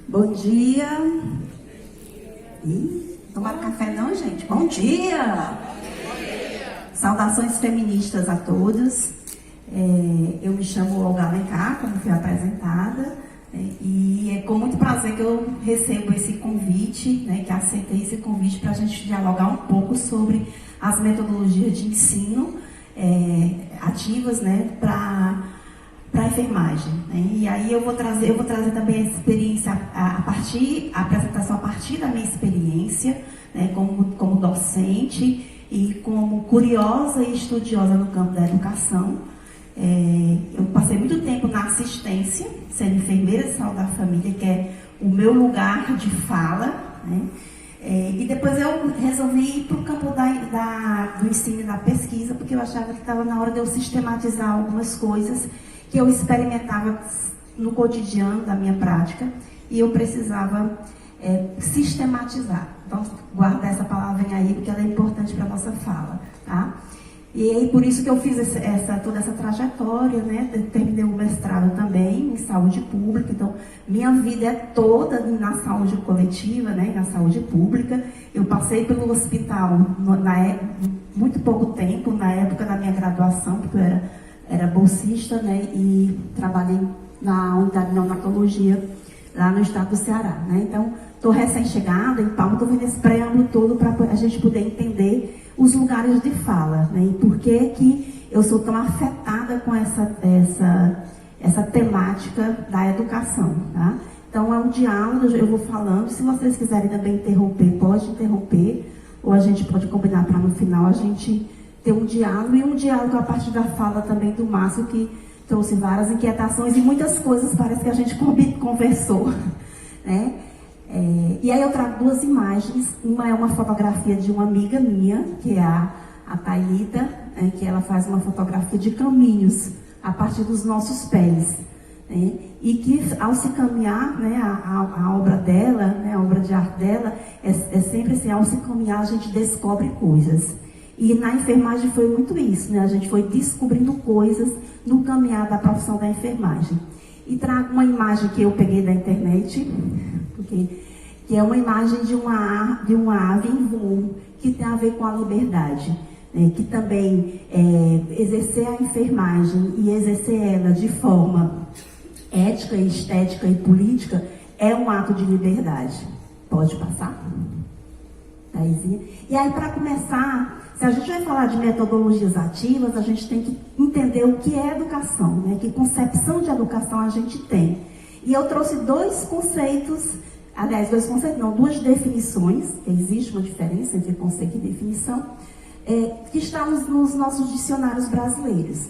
Bom dia. Tomaram café não, gente? Bom dia. Saudações feministas a todos. Eu me chamo Olga Alencar, como fui apresentada, e é com muito prazer que eu recebo esse convite, que aceitei esse convite para a gente dialogar um pouco sobre as metodologias de ensino ativas, para a enfermagem. E aí eu vou trazer também a experiência a apresentação a partir da minha experiência, como docente e como curiosa e estudiosa no campo da educação. Eu passei muito tempo na assistência, sendo enfermeira de saúde da família, que é o meu lugar de fala, e depois eu resolvi ir para o campo do ensino e da pesquisa, porque eu achava que estava na hora de eu sistematizar algumas coisas que eu experimentava no cotidiano da minha prática e eu precisava sistematizar. Então, guardar essa palavra aí, porque ela é importante para a nossa fala, tá? E aí, por isso que eu fiz toda essa trajetória, terminei o mestrado também em saúde pública, então minha vida é toda na saúde coletiva, na saúde pública. Eu passei pelo hospital muito pouco tempo, na época da minha graduação, porque eu era bolsista, e trabalhei na unidade de neonatologia lá no estado do Ceará, Então, estou recém-chegada em Palma, estou vendo esse preâmbulo todo para a gente poder entender os lugares de fala, e por que eu sou tão afetada com essa temática da educação, tá? Então, é um diálogo, eu vou falando, se vocês quiserem também interromper, pode interromper, ou a gente pode combinar para no final a gente ter um diálogo, e um diálogo a partir da fala também do Márcio, que trouxe várias inquietações e muitas coisas, parece que a gente conversou, E aí eu trago duas imagens. Uma é uma fotografia de uma amiga minha, que é a Thalita, que ela faz uma fotografia de caminhos a partir dos nossos pés. E que ao se caminhar, a obra dela, a obra de arte dela, é sempre assim, ao se caminhar a gente descobre coisas. E na enfermagem foi muito isso, a gente foi descobrindo coisas no caminhar da profissão da enfermagem. E trago uma imagem que eu peguei da internet, que é uma imagem de uma ave em voo, que tem a ver com a liberdade, que também exercer a enfermagem e exercer ela de forma ética, estética e política é um ato de liberdade. Pode passar? Taizinha. E aí, para começar, se a gente vai falar de metodologias ativas, a gente tem que entender o que é educação, que concepção de educação a gente tem. E eu trouxe duas definições, existe uma diferença entre conceito e definição, que está nos nossos dicionários brasileiros.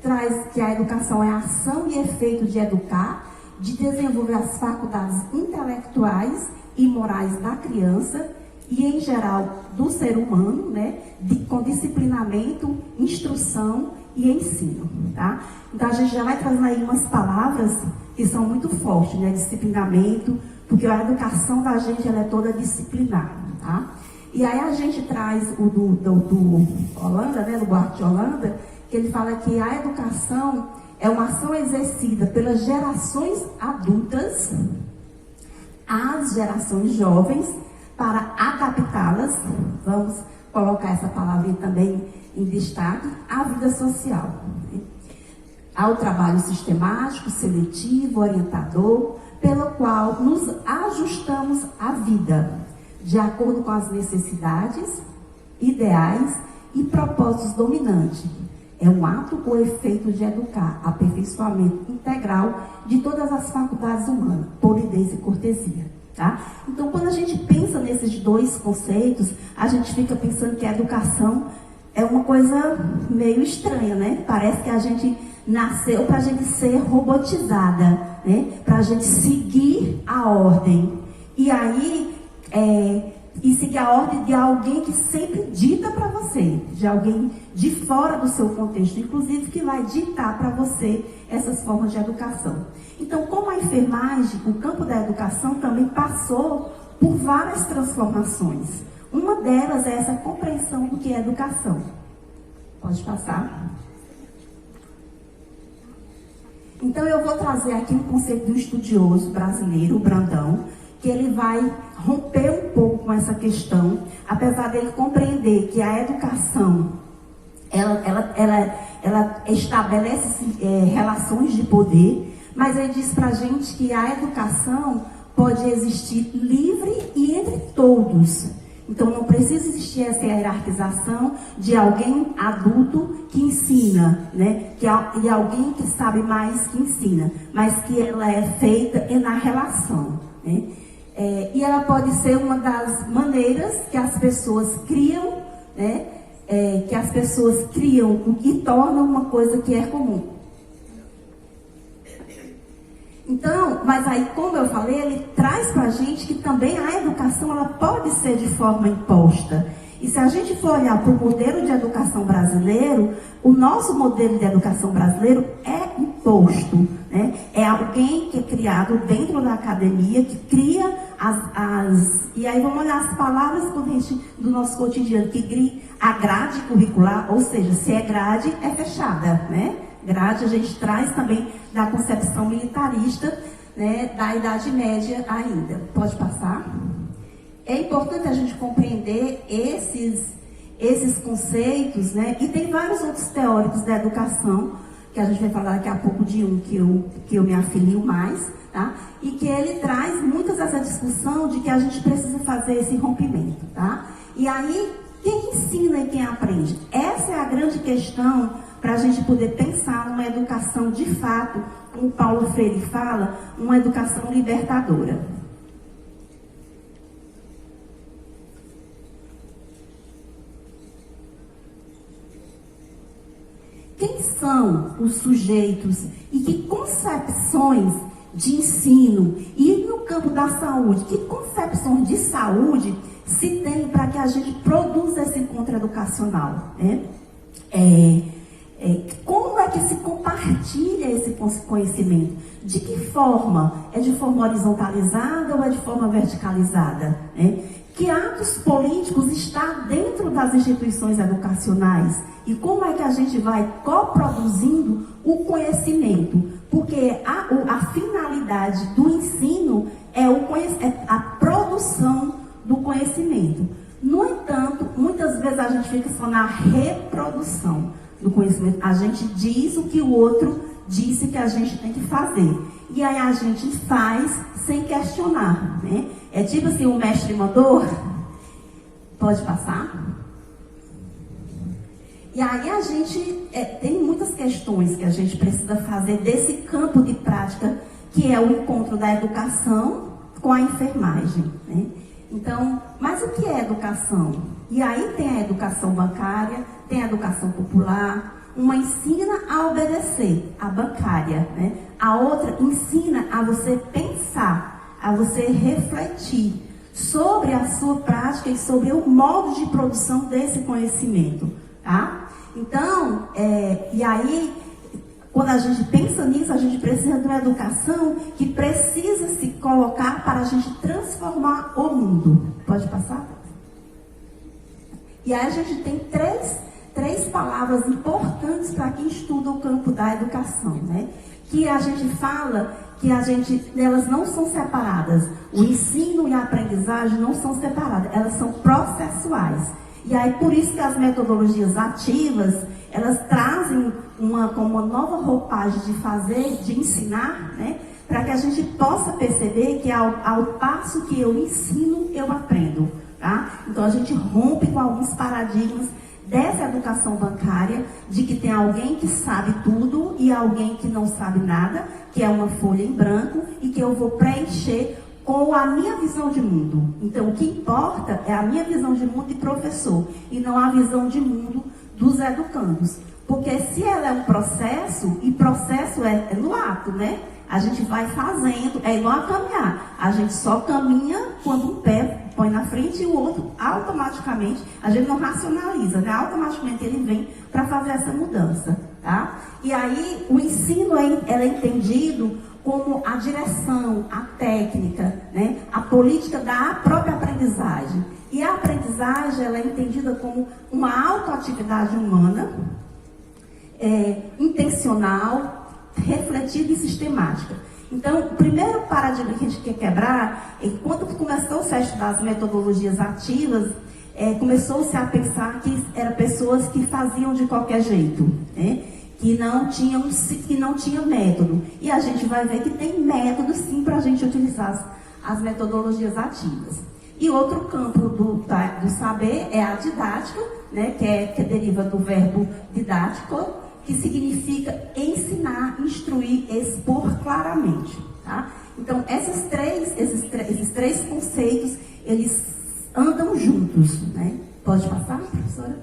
Traz que a educação é a ação e efeito de educar, de desenvolver as faculdades intelectuais e morais da criança e, em geral, do ser humano, com disciplinamento, instrução e ensino, tá? Então, a gente já vai trazendo aí umas palavras que são muito fortes, disciplinamento, porque a educação da gente, ela é toda disciplinar, tá? E aí a gente traz o do Holanda, do Buarque de Holanda, que ele fala que a educação é uma ação exercida pelas gerações adultas às gerações jovens para adaptá-las, vamos colocar essa palavra também em destaque, à vida social, ao trabalho sistemático, seletivo, orientador, pelo qual nos ajustamos à vida, de acordo com as necessidades, ideais e propósitos dominantes. É um ato ou efeito de educar, aperfeiçoamento integral de todas as faculdades humanas, polidez e cortesia. Tá? Então, quando a gente pensa nesses dois conceitos, a gente fica pensando que a educação é uma coisa meio estranha, Parece que a gente nasceu para a gente ser robotizada, Para a gente seguir a ordem. E aí, seguir a ordem de alguém que sempre dita para você, de alguém de fora do seu contexto, inclusive, que vai ditar para você essas formas de educação. Então, como a enfermagem, o campo da educação também passou por várias transformações. Uma delas é essa compreensão do que é educação. Pode passar. Então eu vou trazer aqui um conceito de um estudioso brasileiro, o Brandão, que ele vai romper um pouco com essa questão, apesar dele compreender que a educação, ela estabelece relações de poder, mas ele diz pra gente que a educação pode existir livre e entre todos. Então não precisa existir essa hierarquização de alguém adulto que ensina, né? E alguém que sabe mais que ensina, mas que ela é feita na relação, né? E ela pode ser uma das maneiras que as pessoas criam, né? Que as pessoas criam o que torna uma coisa que é comum. Então, mas aí, como eu falei, ele traz para a gente que também a educação ela pode ser de forma imposta. E se a gente for olhar para o modelo de educação brasileiro, o nosso modelo de educação brasileiro é imposto, né? É alguém que é criado dentro da academia, que cria E aí vamos olhar as palavras do nosso cotidiano, que a grade curricular, ou seja, se é grade, é fechada, né? Grade a gente traz também da concepção militarista, né, da Idade Média ainda. Pode passar? É importante a gente compreender esses conceitos, né? E tem vários outros teóricos da educação, que a gente vai falar daqui a pouco de um que eu me afilio mais, tá? E que ele traz muitas dessa discussão de que a gente precisa fazer esse rompimento, tá? E aí, quem ensina e quem aprende? Essa é a grande questão para a gente poder pensar numa educação de fato, como Paulo Freire fala, uma educação libertadora. Quem são os sujeitos e que concepções de ensino e no campo da saúde, que concepções de saúde se tem para que a gente produza esse encontro educacional, né? Como é que se compartilha esse conhecimento? De que forma? É de forma horizontalizada ou é de forma verticalizada, né? Que atos políticos está dentro das instituições educacionais? E como é que a gente vai coproduzindo o conhecimento? Porque a finalidade do ensino é a produção do conhecimento. No entanto, muitas vezes a gente fica só na reprodução do conhecimento. A gente diz o que o outro disse que a gente tem que fazer. E aí a gente faz sem questionar, né? É tipo assim, o mestre mandou. Pode passar? E aí a gente tem muitas questões que a gente precisa fazer desse campo de prática, que é o encontro da educação com a enfermagem, né? Então, mas o que é educação? E aí tem a educação bancária, tem a educação popular. Uma ensina a obedecer, a bancária, né? A outra ensina a você pensar, a você refletir sobre a sua prática e sobre o modo de produção desse conhecimento, tá? Então, e aí, quando a gente pensa nisso, a gente precisa de uma educação que precisa se colocar para a gente transformar o mundo. Pode passar? E aí a gente tem três palavras importantes para quem estuda o campo da educação, né? Que a gente fala que elas não são separadas. O ensino e a aprendizagem não são separadas, elas são processuais. E aí por isso que as metodologias ativas, elas trazem como uma nova roupagem de fazer, de ensinar, né? Para que a gente possa perceber que ao passo que eu ensino, eu aprendo, tá? Então a gente rompe com alguns paradigmas dessa educação bancária, de que tem alguém que sabe tudo e alguém que não sabe nada, que é uma folha em branco e que eu vou preencher com a minha visão de mundo. Então, o que importa é a minha visão de mundo de professor e não a visão de mundo dos educandos. Porque se ela é um processo, e processo é no ato, né? A gente vai fazendo, é igual a caminhar. A gente só caminha quando um pé põe na frente e o outro automaticamente, a gente não racionaliza, né? Automaticamente ele vem para fazer essa mudança, tá? E aí o ensino é entendido como a direção, a técnica, né? A política da própria aprendizagem. E a aprendizagem ela é entendida como uma autoatividade humana, intencional, refletida e sistemática. Então, o primeiro paradigma que a gente quer quebrar é que quando começou-se a estudar as metodologias ativas, começou-se a pensar que eram pessoas que faziam de qualquer jeito, né? Que não tinha método. E a gente vai ver que tem método sim para a gente utilizar as metodologias ativas. E outro campo do saber é a didática, né? que deriva do verbo didático, que significa ensinar, instruir, expor claramente. Tá? Então, esses três conceitos, eles andam juntos. Né? Pode passar, professora?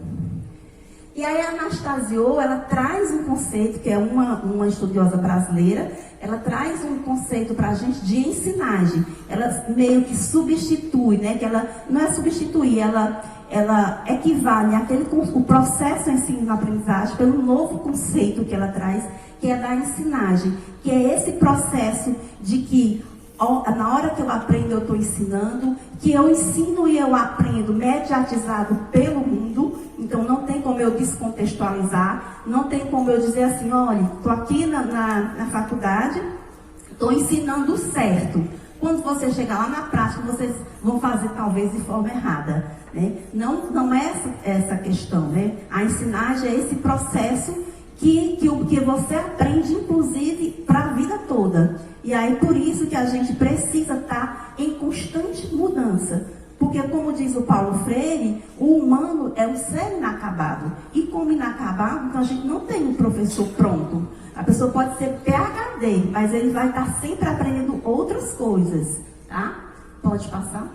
E aí a Anastasio, ela traz um conceito, que é uma estudiosa brasileira, ela traz um conceito para a gente de ensinagem. Ela meio que substitui, né? Que ela não é substituir, ela equivale o processo ensino-aprendizagem pelo novo conceito que ela traz, que é da ensinagem, que é esse processo de que na hora que eu aprendo, eu estou ensinando, que eu ensino e eu aprendo mediatizado pelo mundo. Então não tem como eu descontextualizar, não tem como eu dizer assim, olha, estou aqui na faculdade, estou ensinando certo. Quando você chegar lá na prática, vocês vão fazer talvez de forma errada. Né? Não é essa questão, né? A ensinagem é esse processo que você aprende, inclusive, para a vida toda. E aí, por isso que a gente precisa estar em constante mudança. Porque, como diz o Paulo Freire, o humano é um ser inacabado. E como inacabado, então a gente não tem um professor pronto. A pessoa pode ser PhD, mas ele vai estar sempre aprendendo outras coisas. Tá? Pode passar?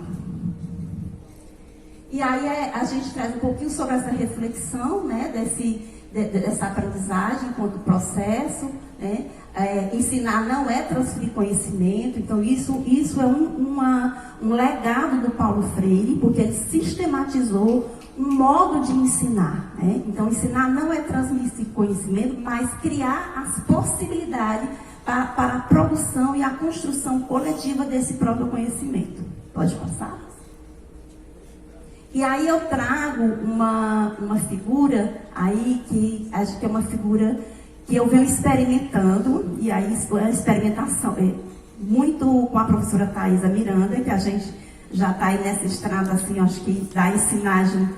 E aí a gente traz um pouquinho sobre essa reflexão, né, dessa aprendizagem enquanto processo, né? Ensinar não é transferir conhecimento, então isso é um legado do Paulo Freire, porque ele sistematizou um modo de ensinar, né? Então ensinar não é transmitir conhecimento, mas criar as possibilidades para a produção e a construção coletiva desse próprio conhecimento. Pode passar? E aí eu trago uma figura aí que acho que é uma figura que eu venho experimentando, e aí isso é uma experimentação, muito com a professora Thaisa Miranda, que a gente já está aí nessa estrada, assim, acho que da ensinagem,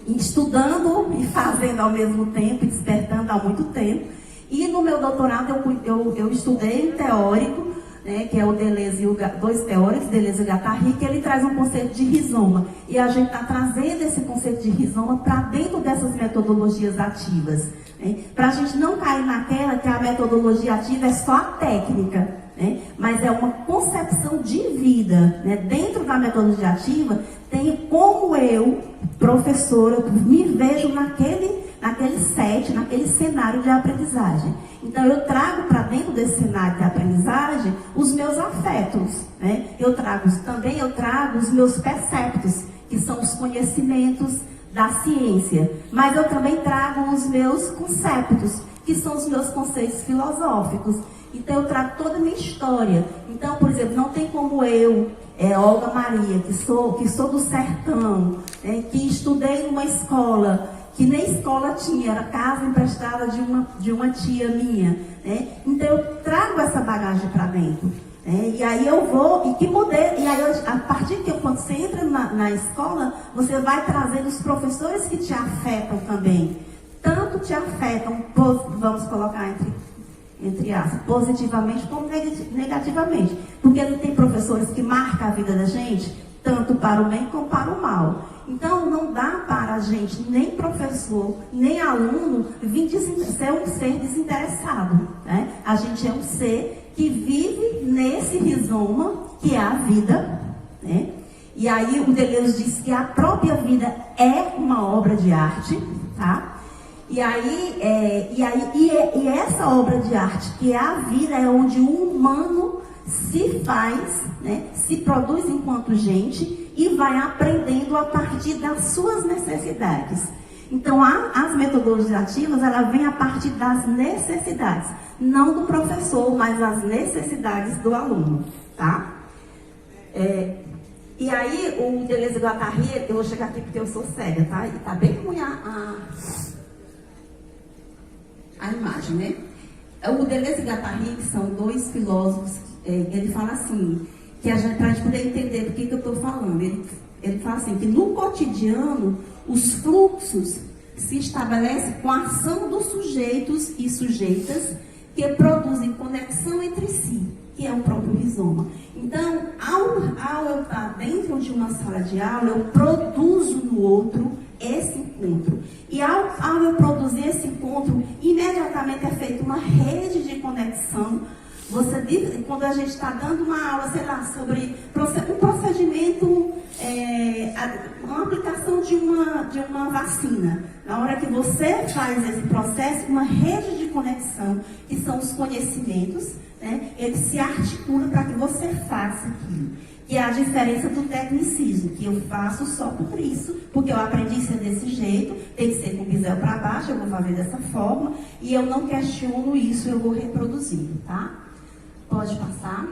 estudando e fazendo ao mesmo tempo, despertando há muito tempo. E no meu doutorado eu estudei um teórico, né, que é o Deleuze, dois teóricos, Deleuze e Guattari, que ele traz um conceito de rizoma. E a gente está trazendo esse conceito de rizoma para dentro dessas metodologias ativas. Né, para a gente não cair naquela que a metodologia ativa é só a técnica, né, mas é uma concepção de vida. Né, dentro da metodologia ativa, tem como eu, professora, me vejo naquele set, naquele cenário de aprendizagem. Então, eu trago para dentro desse cenário de aprendizagem os meus afetos, né? Eu trago os meus perceptos, que são os conhecimentos da ciência. Mas eu também trago os meus conceptos, que são os meus conceitos filosóficos. Então, eu trago toda a minha história. Então, por exemplo, não tem como eu, Olga Maria, que sou do sertão, que estudei numa escola que nem escola tinha, era casa emprestada de uma tia minha, né? Então eu trago essa bagagem para dentro, né? E aí eu vou, e aí a partir que quando você entra na escola, você vai trazendo os professores que te afetam também, tanto te afetam, vamos colocar entre aspas, positivamente como negativamente, porque não tem professores que marcam a vida da gente, tanto para o bem como para o mal. Então, não dá para a gente, nem professor, nem aluno, ser um ser desinteressado. Né? A gente é um ser que vive nesse rizoma, que é a vida. Né? E aí, o Deleuze diz que a própria vida é uma obra de arte. Tá? E essa obra de arte, que é a vida, é onde o humano se faz, né? Se produz enquanto gente, e vai aprendendo a partir das suas necessidades. Então, as metodologias ativas, ela vem a partir das necessidades, não do professor, mas das necessidades do aluno, tá? E aí, o Deleuze e Guattari, eu vou chegar aqui porque eu sou cega, tá? E tá bem ruim a imagem, né? O Deleuze e Guattari, que são dois filósofos, ele fala assim, que para a gente poder entender do que eu estou falando, ele fala assim, que no cotidiano, os fluxos se estabelecem com a ação dos sujeitos e sujeitas que produzem conexão entre si, que é o próprio rizoma. Então, ao eu estar dentro de uma sala de aula, eu produzo no outro esse encontro. E ao eu produzir esse encontro, imediatamente é feita uma rede de conexão. Você diz, quando a gente está dando uma aula, sei lá, sobre um procedimento, uma aplicação de uma vacina. Na hora que você faz esse processo, uma rede de conexão, que são os conhecimentos, né, ele se articula para que você faça aquilo. Que é a diferença do tecnicismo, que eu faço só por isso, porque eu aprendi a ser desse jeito, tem que ser com o bisel para baixo, eu vou fazer dessa forma, e eu não questiono isso, eu vou reproduzindo, tá? Pode passar.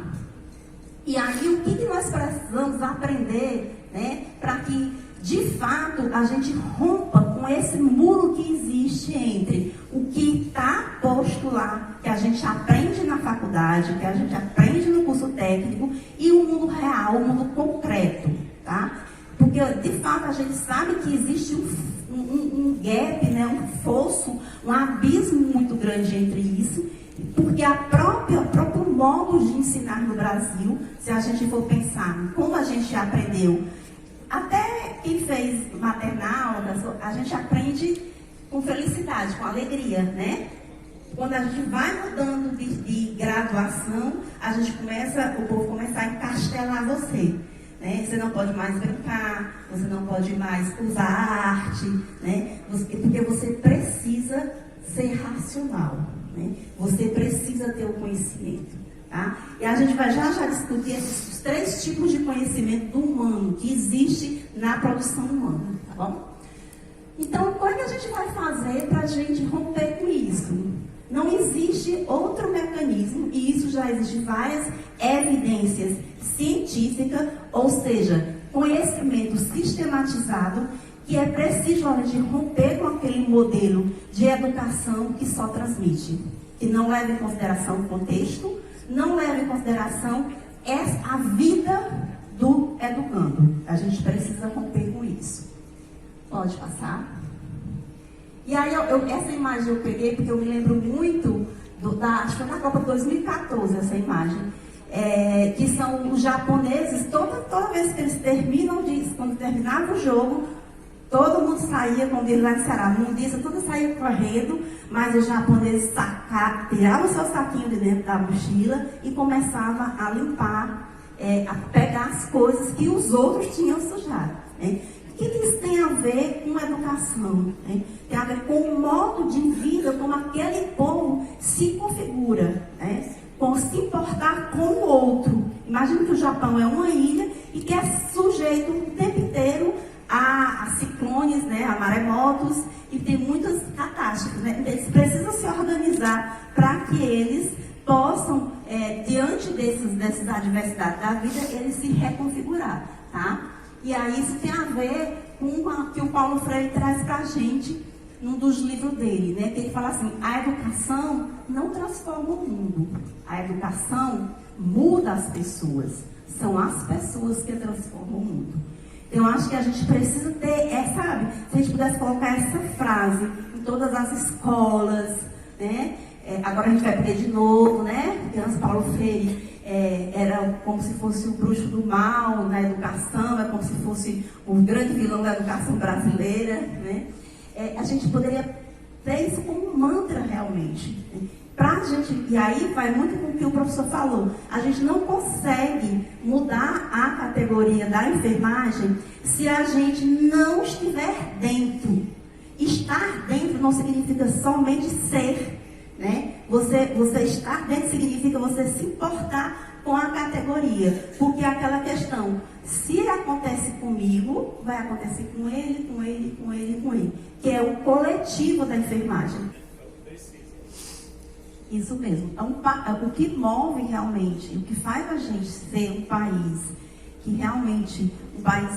E aí, o que nós precisamos aprender, né, para que, de fato, a gente rompa com esse muro que existe entre o que está posto lá, que a gente aprende na faculdade, que a gente aprende no curso técnico, e o mundo real, o mundo concreto, tá? Porque, de fato, a gente sabe que existe um gap, né, um fosso, um abismo muito grande entre isso, porque o próprio modo de ensinar no Brasil, se a gente for pensar em como a gente aprendeu, até quem fez maternal, a gente aprende com felicidade, com alegria, né? Quando a gente vai mudando de graduação, o povo começa a encastelar você. Né? Você não pode mais brincar, você não pode mais usar arte, né? Porque você precisa ser racional, né? Você precisa ter o conhecimento, tá? E a gente vai já discutir esses 3 tipos de conhecimento do humano que existe na produção humana, tá bom? Então, como é que a gente vai fazer para a gente romper com isso? Não existe outro mecanismo, e isso já existe várias evidências científicas, ou seja, conhecimento sistematizado, que é preciso a gente romper com aquele modelo de educação que só transmite, que não leva em consideração o contexto, não leva em consideração a vida do educando. A gente precisa romper com isso. Pode passar. E aí, essa imagem eu peguei porque eu me lembro muito, acho que foi na Copa 2014 essa imagem, que são os japoneses, toda vez que eles terminam quando terminava o jogo, todo mundo saía, como diz lá no Ceará, mundista, todo saía correndo, mas os japoneses tiravam o seu saquinho de dentro da mochila e começavam a limpar, a pegar as coisas que os outros tinham sujado, né? O que isso tem a ver com educação? Né? Tem a ver com o modo de vida, como aquele povo se configura, né? Com se importar com o outro. Imagina que o Japão é uma ilha e que é sujeito o tempo inteiro a ciclones, né? A maremotos, e tem muitas catástrofes. Né? Eles precisam se organizar para que eles possam, diante dessas adversidades da vida, eles se reconfigurar, tá? E aí isso tem a ver com o que o Paulo Freire traz para a gente num dos livros dele, né? Que ele fala assim, a educação não transforma o mundo, a educação muda as pessoas, são as pessoas que transformam o mundo. Então, eu acho que a gente precisa ter, sabe, se a gente pudesse colocar essa frase em todas as escolas, né? Agora a gente vai poder de novo, né? Porque antes Paulo Freire era como se fosse o bruxo do mal na educação, é como se fosse o grande vilão da educação brasileira, né? A gente poderia ter isso como um mantra realmente, né? Pra gente, e aí vai muito com o que o professor falou, a gente não consegue mudar a categoria da enfermagem se a gente não estiver dentro. Estar dentro não significa somente ser, né? Você estar dentro significa você se importar com a categoria, porque é aquela questão, se acontece comigo, vai acontecer com ele, com ele, com ele, com ele, que é o coletivo da enfermagem. Isso mesmo. O que move realmente, o que faz a gente ser um país que realmente, um país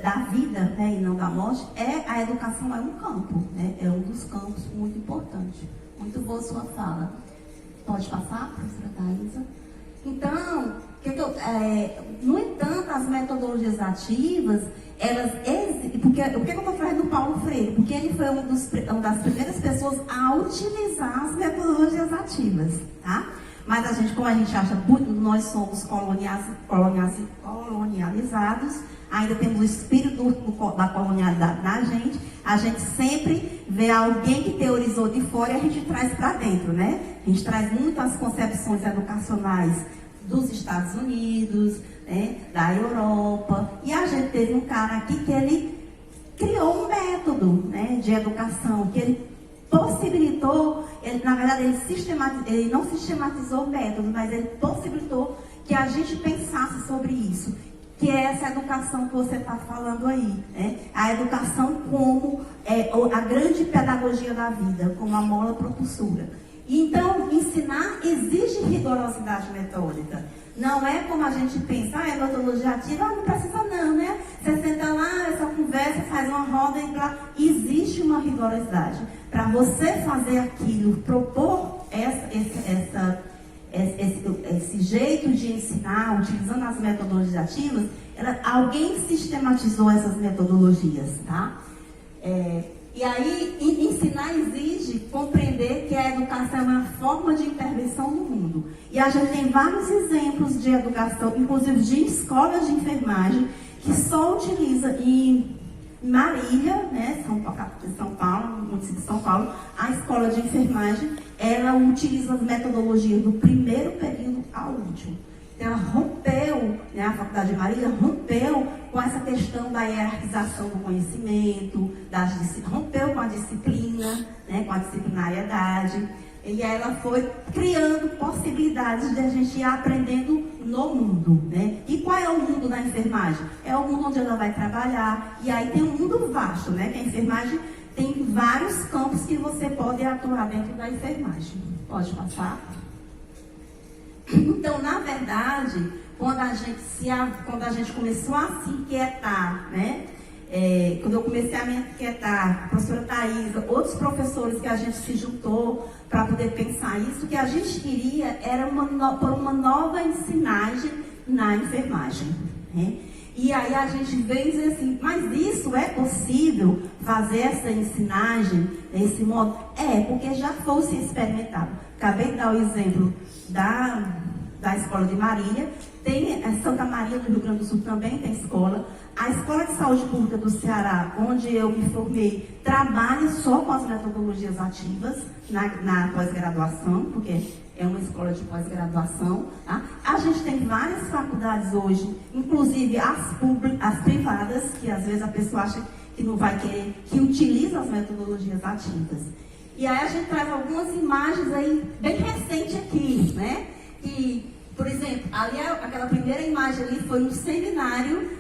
da vida, né, e não da morte, a educação é um campo, né? É um dos campos muito importante. Muito boa sua fala. Pode passar, professora Thaisa? Então, no entanto, as metodologias ativas, por que eu estou falando do Paulo Freire? Porque ele foi uma das primeiras pessoas a utilizar as metodologias ativas, tá? Mas como a gente acha, nós somos colonializados, ainda temos o espírito da colonialidade na gente, a gente sempre vê alguém que teorizou de fora e a gente traz para dentro, né? A gente traz muitas concepções educacionais dos Estados Unidos, né, da Europa, e a gente teve um cara aqui que ele criou um método, né, de educação, que ele possibilitou, na verdade ele não sistematizou o método, mas ele possibilitou que a gente pensasse sobre isso, que é essa educação que você está falando aí, né? A educação como a grande pedagogia da vida, como a mola propulsora. Então, ensinar exige rigorosidade metódica. Não é como a gente pensa, é metodologia ativa, não precisa não, né? Você senta lá, essa conversa, faz uma roda e lá. Existe uma rigorosidade. Para você fazer aquilo, propor esse jeito de ensinar, utilizando as metodologias ativas, alguém sistematizou essas metodologias, tá? E aí, ensinar exige compreender que a educação é uma forma de intervenção no mundo. E a gente tem vários exemplos de educação, inclusive de escolas de enfermagem, que só utiliza em Marília, né, São Paulo, município de São Paulo, a escola de enfermagem, ela utiliza as metodologias do primeiro período ao último. Ela rompeu, né, a Faculdade de Marília rompeu com essa questão da hierarquização do conhecimento, rompeu com a disciplina, né, com a disciplinariedade, e aí ela foi criando possibilidades de a gente ir aprendendo no mundo, né? E qual é o mundo da enfermagem? É o mundo onde ela vai trabalhar, e aí tem um mundo vasto, né, que a enfermagem tem vários campos que você pode atuar dentro da enfermagem. Pode passar? Então, na verdade, quando a gente começou a se inquietar, né? Quando eu comecei a me inquietar, a professora Thaisa, outros professores que a gente se juntou para poder pensar isso, o que a gente queria era por uma nova ensinagem na enfermagem, né? E aí a gente veio dizer assim, mas isso é possível fazer essa ensinagem desse modo? Porque já fosse experimentado. Acabei de dar o exemplo da Escola de Marília, tem Santa Maria do Rio Grande do Sul também tem escola. A Escola de Saúde Pública do Ceará, onde eu me formei, trabalha só com as metodologias ativas na pós-graduação, porque é uma escola de pós-graduação. Tá? A gente tem várias faculdades hoje, inclusive as privadas, que às vezes a pessoa acha que não vai querer, que utilizam as metodologias ativas. E aí a gente traz algumas imagens aí, bem recentes aqui, né? Que, por exemplo, ali aquela primeira imagem ali foi um seminário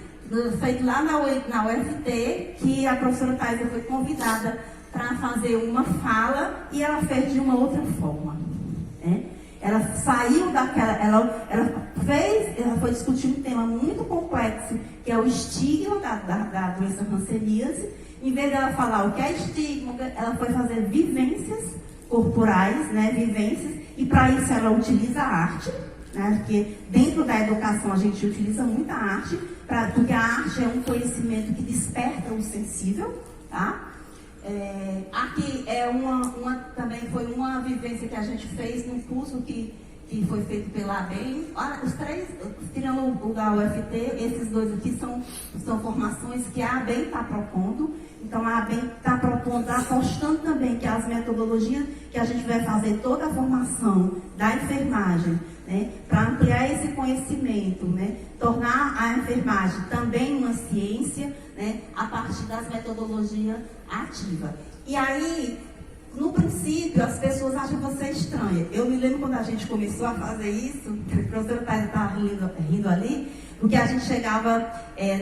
feito lá na UFT, que a professora Thaisa foi convidada para fazer uma fala e ela fez de uma outra forma, né? Ela saiu daquela, ela foi discutir um tema muito complexo, que é o estigma da doença hanseníase. Em vez dela falar o que é estigma, ela foi fazer vivências corporais, né, vivências, e para isso ela utiliza a arte, né, porque dentro da educação a gente utiliza muita arte, porque a arte é um conhecimento que desperta o sensível, tá? Aqui também foi uma vivência que a gente fez num curso que foi feito pela ABEM. Os três, tirando o da UFT, esses dois aqui são formações que a ABEM está propondo. Então a ABEM está propondo, apostando também que as metodologias que a gente vai fazer toda a formação da enfermagem, né, para ampliar esse conhecimento, né, tornar a enfermagem também uma ciência, né, a partir das metodologias ativas. E aí, no princípio, as pessoas acham você estranha. Eu me lembro quando a gente começou a fazer isso, o professor estava rindo ali, porque a gente chegava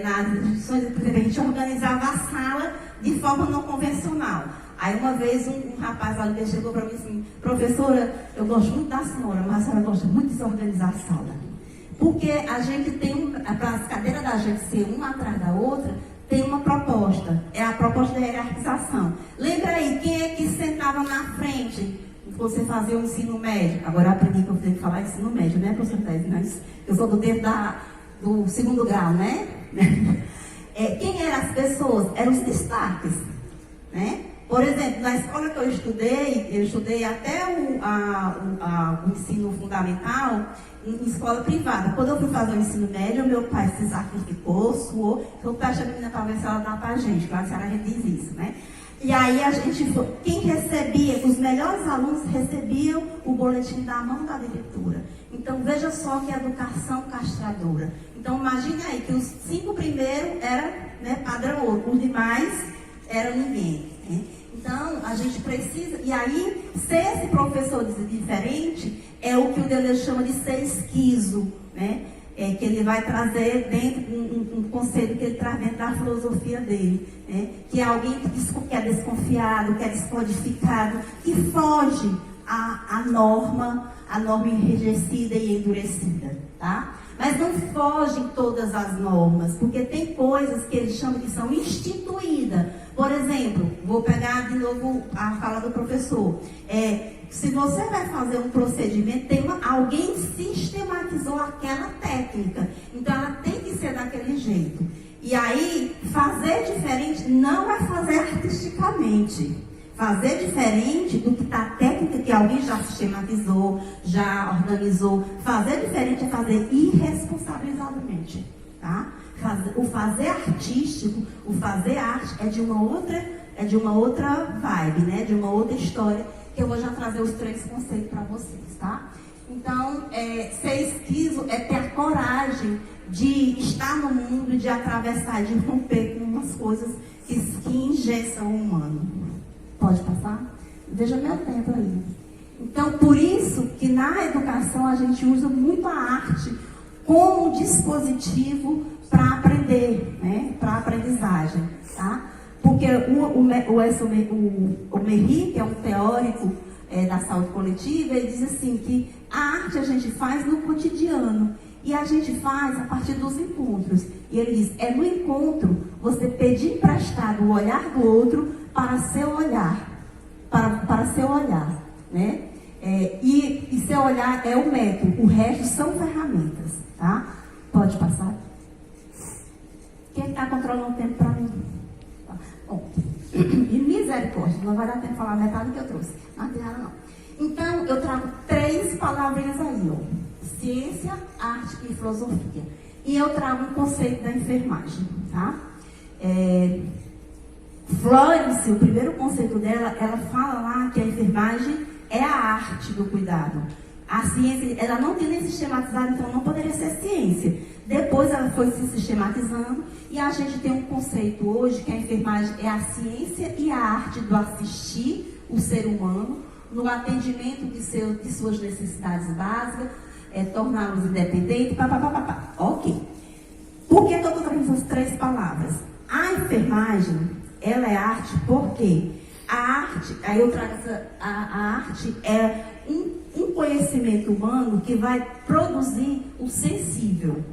nas instituições, por exemplo, a gente organizava a sala de forma não convencional. Aí uma vez um rapaz ali chegou para mim assim, professora, eu gosto muito da senhora, mas a senhora gosta muito de desorganizar a sala. Porque a gente tem, para as cadeiras da gente ser uma atrás da outra, tem uma proposta, é a proposta da hierarquização. Lembra aí, quem é que sentava na frente? você fazer o ensino médio, agora eu aprendi que eu tenho que falar ensino médio, né, professor Tese? Mas eu sou do tempo do segundo grau, né? Quem eram as pessoas? Eram os destaques, né? Por exemplo, na escola que eu estudei até o ensino fundamental em escola privada. Quando eu fui fazer o ensino médio, meu pai se sacrificou, suou, então peça a menina para ver se ela dá pra gente, claro que a senhora diz isso, né? E aí quem recebia, os melhores alunos recebiam o boletim da mão da diretora. Então veja só que educação castradora. Então imagine aí que os 5 primeiros eram, né, padrão ouro, os demais eram ninguém, né? Então a gente precisa, e aí ser esse professor diferente é o que o Deleuze chama de ser esquizo, né? Que ele vai trazer dentro um conceito que ele traz dentro da filosofia dele, né? Que é alguém que é desconfiado, que é descodificado, que foge à norma enrijecida e endurecida, tá? Mas não fogem todas as normas, porque tem coisas que eles chamam que são instituídas. Por exemplo, vou pegar de novo a fala do professor. Se você vai fazer um procedimento, alguém sistematizou aquela técnica. Então, ela tem que ser daquele jeito. E aí, fazer diferente não é fazer artisticamente. Fazer diferente do que está a técnica que alguém já sistematizou, já organizou. Fazer diferente é fazer irresponsabilizadamente, tá? O fazer artístico, o fazer arte é de uma outra vibe, né? De uma outra história, que eu vou já trazer os 3 conceitos para vocês, tá? Então, ser esquizo é ter a coragem de estar no mundo, de atravessar, de romper com umas coisas que engessam o humano. Pode passar? Veja meu tempo aí. Então, por isso que na educação a gente usa muito a arte como dispositivo para aprender, né? Para aprendizagem, tá? Porque o Merri, que é um teórico da saúde coletiva, ele diz assim que a arte a gente faz no cotidiano e a gente faz a partir dos encontros. E ele diz, no encontro você pedir emprestado o olhar do outro para seu olhar, para seu olhar, né? E seu olhar é o método, o resto são ferramentas, tá? Pode passar. Quem está controlando o tempo para mim? Tá. Bom, e misericórdia, não vai dar tempo de falar metade do que eu trouxe, não tem nada não. Então, eu trago 3 palavrinhas aí, ó. Ciência, arte e filosofia. E eu trago um conceito da enfermagem, tá? Florence, o primeiro conceito dela, ela fala lá que a enfermagem é a arte do cuidado. A ciência, ela não tem nem sistematizado, então não poderia ser ciência. Depois ela foi se sistematizando e a gente tem um conceito hoje que a enfermagem é a ciência e a arte do assistir o ser humano no atendimento de suas necessidades básicas, torná-los independentes, Ok. Por que eu estou trazendo essas 3 palavras? A enfermagem, ela é arte porque a arte, aí eu trago a arte é um conhecimento humano que vai produzir o sensível,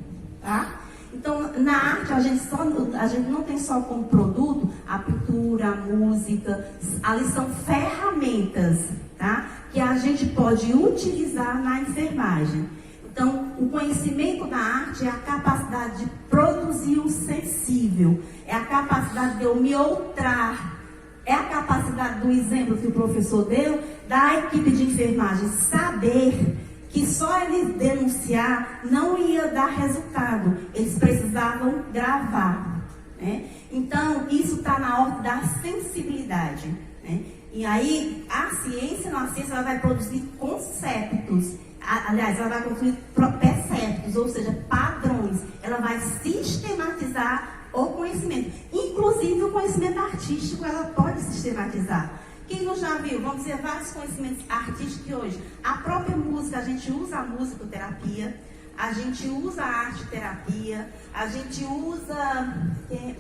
tá? Então, na arte, a gente não tem só como produto a pintura, a música, ali são ferramentas, tá? Que a gente pode utilizar na enfermagem. Então, o conhecimento da arte é a capacidade de produzir o sensível, é a capacidade de eu me outrar, é a capacidade do exemplo que o professor deu, da equipe de enfermagem saber que só eles denunciar não ia dar resultado, eles precisavam gravar, né? Então, isso está na ordem da sensibilidade, né? E aí, na ciência ela vai produzir conceitos, aliás, ela vai produzir preceptos, ou seja, padrões, ela vai sistematizar o conhecimento, inclusive o conhecimento artístico, ela pode sistematizar. Quem não já viu, vamos dizer, vários conhecimentos artísticos hoje. A própria música, a gente usa a musicoterapia, a gente usa a arte-terapia, a gente usa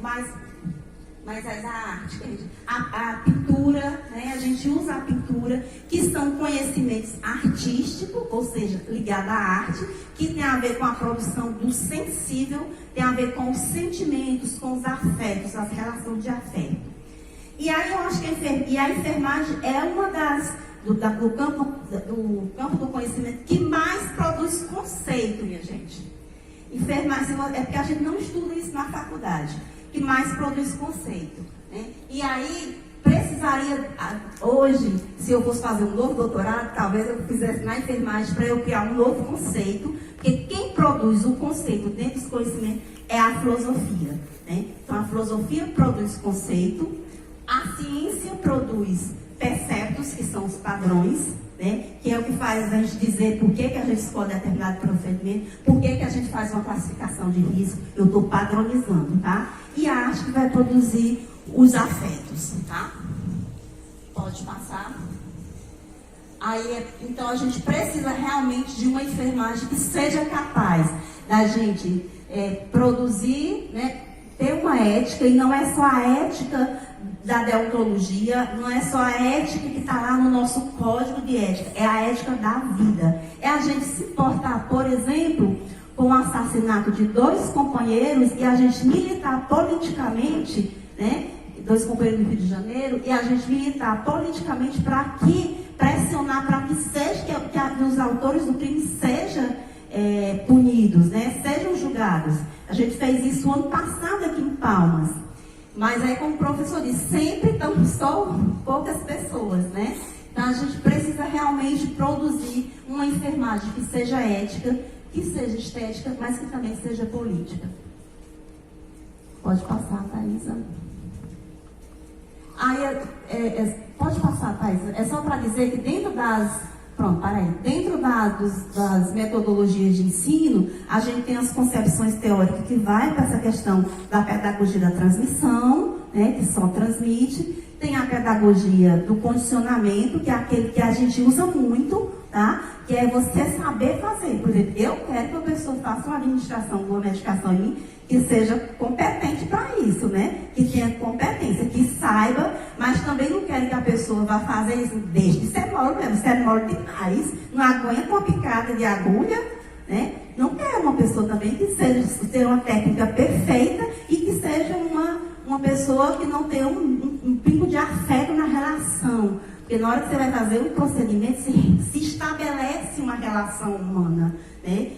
mais a arte, a pintura, né? A gente usa a pintura, que são conhecimentos artísticos, ou seja, ligados à arte, que tem a ver com a produção do sensível, tem a ver com os sentimentos, com os afetos, as relações de afeto. E aí eu acho que a enfermagem é uma do campo do conhecimento que mais produz conceito, minha gente. Enfermagem, é porque a gente não estuda isso na faculdade, que mais produz conceito, né? E aí, precisaria, hoje, se eu fosse fazer um novo doutorado, talvez eu fizesse na enfermagem para eu criar um novo conceito, porque quem produz o conceito dentro dos conhecimentos é a filosofia, né? Então, a filosofia produz conceito, a ciência produz perceptos, que são os padrões, né? Que é o que faz a gente dizer por que a gente escolhe determinado procedimento, por que a gente faz uma classificação de risco. Eu estou padronizando, tá? E a arte que vai produzir os afetos, tá? Pode passar. Aí, então, a gente precisa realmente de uma enfermagem que seja capaz da gente produzir, né? Ter uma ética, e não é só a ética da deontologia, não é só a ética que está lá no nosso código de ética, é a ética da vida. É a gente se portar, por exemplo, com o assassinato de 2 companheiros e a gente militar politicamente, né? 2 companheiros do Rio de Janeiro, e a gente militar politicamente para pressionar para que seja, que os autores do crime sejam punidos, né? Sejam julgados. A gente fez isso ano passado aqui em Palmas. Mas aí, como o professor disse, sempre só poucas pessoas, né? Então, a gente precisa realmente produzir uma enfermagem que seja ética, que seja estética, mas que também seja política. Pode passar, Thaisa. Aí, pode passar, Thaisa. É só para dizer que dentro das metodologias de ensino, a gente tem as concepções teóricas que vai para essa questão da pedagogia da transmissão, né, que só transmite. Tem a pedagogia do condicionamento, que é aquele que a gente usa muito, tá? Que é você saber fazer. Por exemplo, eu quero que a pessoa faça uma administração de uma medicação em mim que seja competente para isso, né? Que tenha competência, que saiba, mas também não quero que a pessoa vá fazer isso desde semol mesmo, semol demais, não aguenta uma picada de agulha, né? Não quero uma pessoa também que seja ter uma técnica perfeita e que seja uma pessoa que não tenha um pingo de afeto na relação. Porque na hora que você vai fazer um procedimento, se estabelece uma relação humana, né?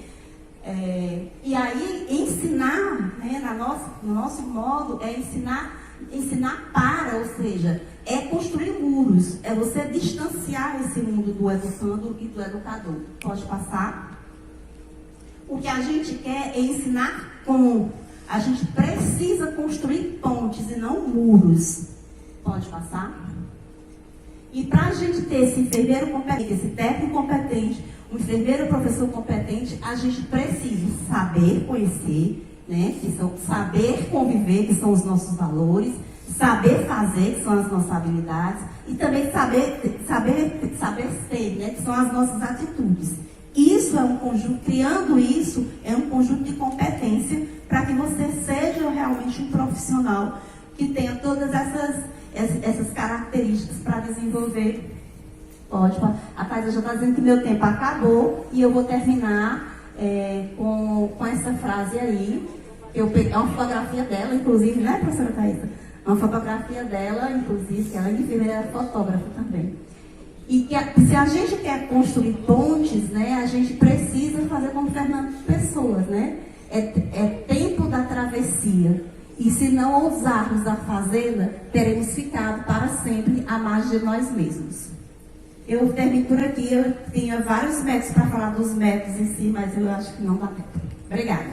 E aí, ensinar, né, no nosso modo, é ensinar para, ou seja, é construir muros, é você distanciar esse mundo do educando e do educador. Pode passar? O que a gente quer é ensinar com. A gente precisa construir pontes e não muros. Pode passar? E para a gente ter esse enfermeiro competente, esse técnico competente, um enfermeiro professor competente, a gente precisa saber conhecer, né? Que são saber conviver, que são os nossos valores, saber fazer, que são as nossas habilidades, e também saber ser, né? Que são as nossas atitudes. Isso é um conjunto, criando isso, é um conjunto de competência para que você seja realmente um profissional que tenha todas essas características para desenvolver. Pode. A Thaisa já está dizendo que meu tempo acabou e eu vou terminar com essa frase aí. É uma fotografia dela, inclusive, né, professora Thaisa? É uma fotografia dela, inclusive, que ela é enfermeira, é fotógrafa também. E que se a gente quer construir pontes, né, a gente precisa fazer como Fernando Pessoas, né? É tempo da travessia. E se não ousarmos a fazê-la, teremos ficado para sempre à margem de nós mesmos. Eu termino por aqui. Eu tinha vários métodos para falar dos métodos em si, mas eu acho que não dá tempo. Obrigada.